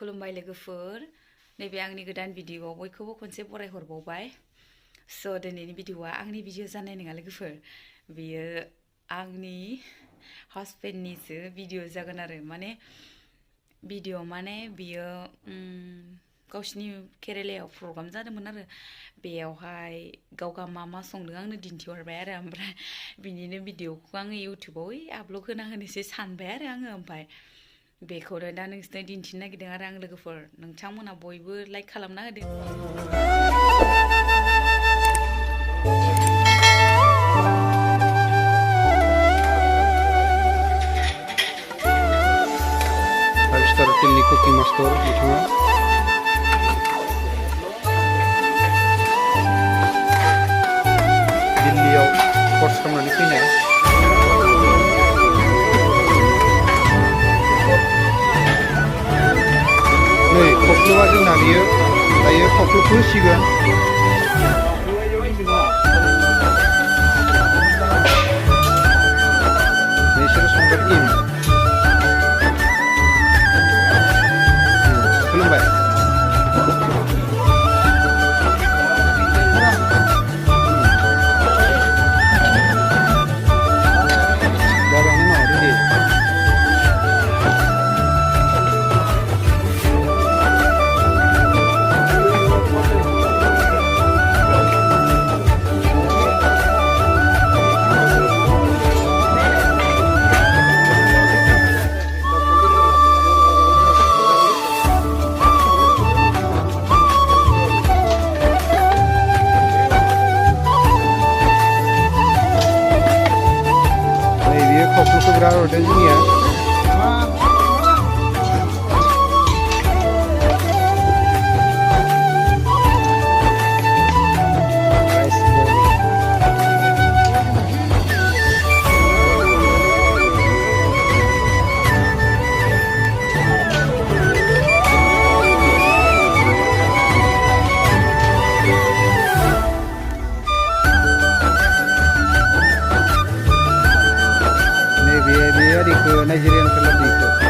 खुलुमबाय लोगोफोर नैबे आंनि गोदान भिडिअआव बयखौबो खनसे बरायहरबावबाय स' दिनैनि भिडिअआ आंनि भिडिअ जानाय नङा लोगोफोर बेयो आंनि हासबेन्डनिसो भिडिअ जागोन आरो माने भिडिअ माने बियो गावसिनि केरेलायाव प्रग्राम जादोंमोन आरो बेयावहाय गावगा मा संदों आंनो दिन्थिहरबाय आरो ओमफ्राय बिनिनो भिडिअखौ आङो इउटुबाव आपल'ड होना होनोसै सानबाय आरो आङो ओमफ्राय बेखौनो दा नोंसोरनो दिन्थिनो नागिरदों आरो आं लोगोफोर नोंथांमोना बयबो लाइक खालामना होदो Five-star hotelनि cooking master बिथाङा दिल्लीयाव कर्स खालामनानै फैनाय नै खख्लुआ जोंना बियो दायो खख्लुखौ होसिगोन बिसोरो संगोन इम खुलुमबाय खख्लुखौ बिराद हरदों जोंनिया Nigerian film itu.